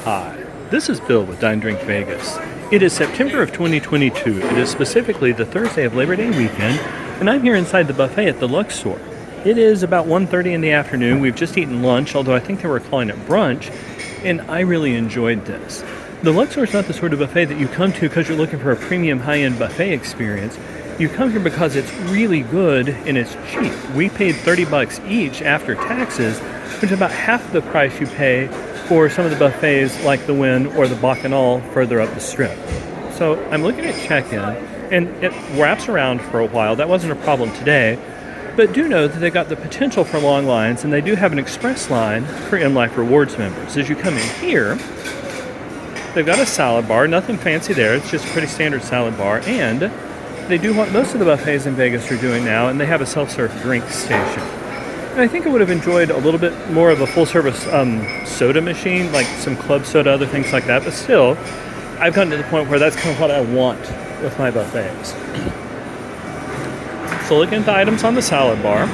Hi, this is Bill with Dine Drink Vegas. It is September of 2022. It is specifically the Thursday of Labor Day weekend, and I'm here inside the buffet at the Luxor. It is about 1:30 in the afternoon. We've just eaten lunch, although I think they were calling it brunch, and I really enjoyed this. The Luxor is not the sort of buffet that you come to because you're looking for a premium high-end buffet experience. You come here because it's really good and it's cheap. We paid $30 each after taxes, which is about half the price you pay for some of the buffets like the Wynn or the Bacchanal further up the strip. So I'm looking at check-in, and it wraps around for a while. That wasn't a problem today, but do know that they got the potential for long lines, and they do have an express line for M-Life Rewards members. As you come in here, they've got a salad bar, nothing fancy there. It's just a pretty standard salad bar, and they do what most of the buffets in Vegas are doing now, and they have a self-serve drink station. And I think I would have enjoyed a little bit more of a full-service soda machine, like some club soda, other things like that. But still, I've gotten to the point where that's kind of what I want with my buffets. So looking at the items on the salad bar,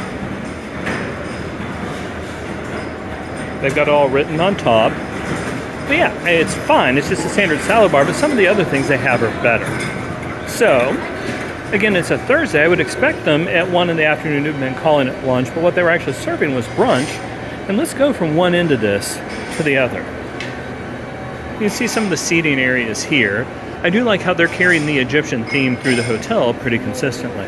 they've got it all written on top. But yeah, it's fine. It's just a standard salad bar, but some of the other things they have are better. So, again, it's a Thursday. I would expect them at 1 in the afternoon to have been calling it lunch, but what they were actually serving was brunch. And let's go from one end of this to the other. You can see some of the seating areas here. I do like how they're carrying the Egyptian theme through the hotel pretty consistently.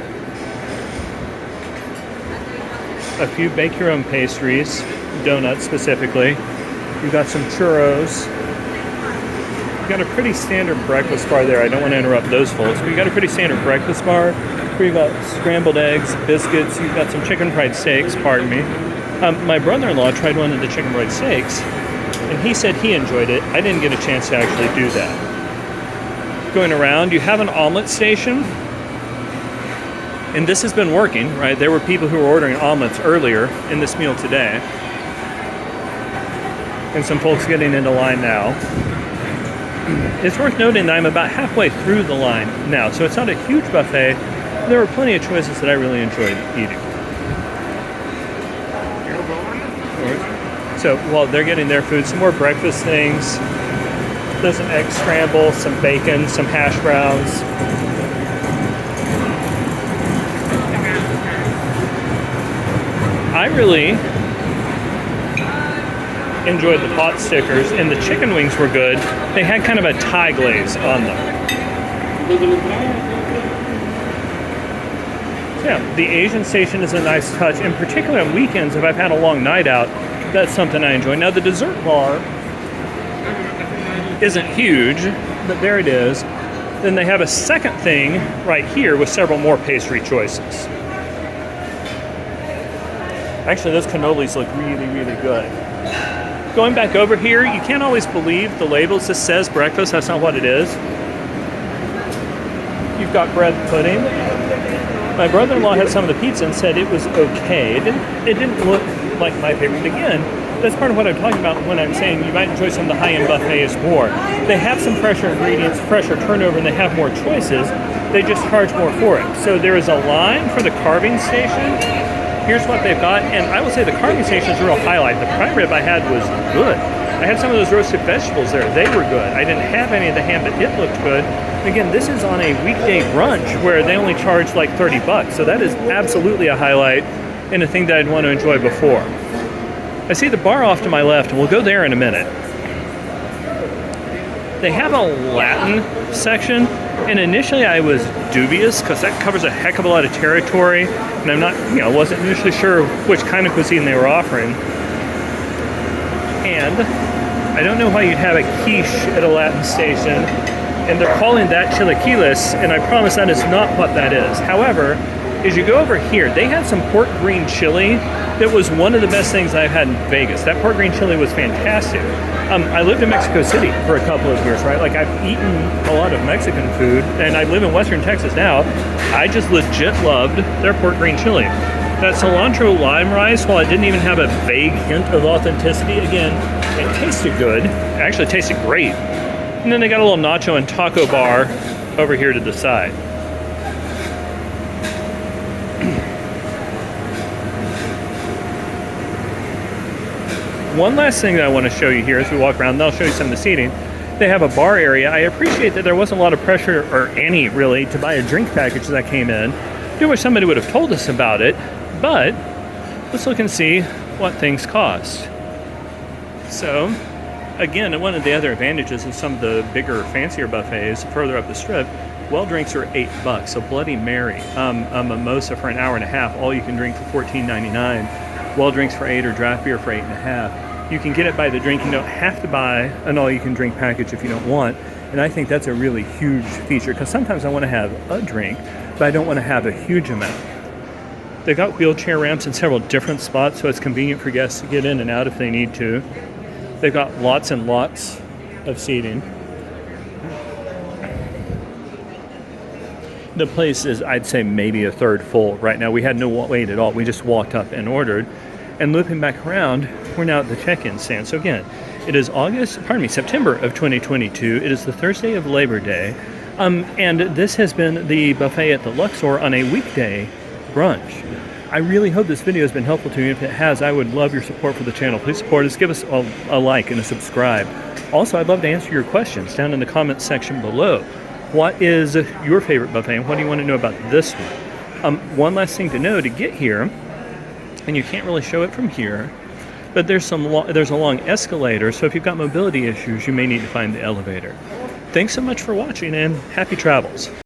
A few bake your own pastries, donuts specifically. You've got some churros. You've got a pretty standard breakfast bar there. I don't want to interrupt those folks, but you've got a pretty standard breakfast bar where you've got scrambled eggs, biscuits, you've got some chicken fried steaks, pardon me. My brother-in-law tried one of the chicken fried steaks, and he said he enjoyed it. I didn't get a chance to actually do that. Going around, you have an omelet station, and this has been working, right? There were people who were ordering omelets earlier in this meal today, and some folks getting into line now. It's worth noting that I'm about halfway through the line now, so it's not a huge buffet. There were plenty of choices that I really enjoyed eating. So while they're getting their food, some more breakfast things. There's an egg scramble, some bacon, some hash browns. I really enjoyed the pot stickers, and the chicken wings were good. They had kind of a Thai glaze on them. So yeah, the Asian station is a nice touch, in particular on weekends. If I've had a long night out, that's something I enjoy. Now the dessert bar isn't huge, but there it is. Then they have a second thing right here with several more pastry choices. Actually, those cannolis look really, really good. Going back over here, you can't always believe the labels. This says breakfast, that's not what it is. You've got bread pudding. My brother-in-law had some of the pizza and said it was okay. It didn't look like my favorite. Again, that's part of what I'm talking about when I'm saying you might enjoy some of the high-end buffets more. They have some fresher ingredients, fresher turnover, and they have more choices. They just charge more for it. So there is a line for the carving station. Here's what they've got, and I will say the carving station is a real highlight. The prime rib I had was good. I had some of those roasted vegetables there. They were good. I didn't have any of the ham, but it looked good. Again, this is on a weekday brunch where they only charge like $30, so that is absolutely a highlight and a thing that I'd want to enjoy before. I see the bar off to my left, and we'll go there in a minute. They have a Latin section, and initially I was dubious because that covers a heck of a lot of territory, and I'm not, wasn't initially sure which kind of cuisine they were offering. And I don't know why you'd have a quiche at a Latin station, and they're calling that chilaquiles, and I promise that is not what that is. However, as you go over here, they had some pork green chili that was one of the best things I've had in Vegas. That pork green chili was fantastic. I lived in Mexico City for a couple of years, right? Like, I've eaten a lot of Mexican food, and I live in Western Texas now. I just legit loved their pork green chili. That cilantro lime rice, while it didn't even have a vague hint of authenticity, again, it tasted good. It actually tasted great. And then they got a little nacho and taco bar over here to the side. One last thing that I want to show you here as we walk around, and I'll show you some of the seating. They have a bar area. I appreciate that there wasn't a lot of pressure, or any really, to buy a drink package as I came in. I do wish somebody would have told us about it, but let's look and see what things cost. So, again, one of the other advantages of some of the bigger, fancier buffets further up the strip, well drinks are $8. So Bloody Mary, a mimosa for an hour and a half, all you can drink for $14.99. Well drinks for $8 or draft beer for $8.50. You can get it by the drink. You don't have to buy an all-you-can-drink package if you don't want. And I think that's a really huge feature, because sometimes I want to have a drink, but I don't want to have a huge amount. They've got wheelchair ramps in several different spots, so it's convenient for guests to get in and out if they need to. They've got lots and lots of seating. The place is, I'd say, maybe a third full right now. We had no wait at all. We just walked up and ordered. And looping back around, we're now at the check-in stand. So again, it is September of 2022. It is the Thursday of Labor Day. And this has been the buffet at the Luxor on a weekday brunch. I really hope this video has been helpful to you. If it has, I would love your support for the channel. Please support us. Give us a like and a subscribe. Also, I'd love to answer your questions down in the comments section below. What is your favorite buffet, and what do you want to know about this one? One last thing to know: to get here, and you can't really show it from here, but there's a long escalator, so if you've got mobility issues, you may need to find the elevator. Thanks so much for watching, and happy travels.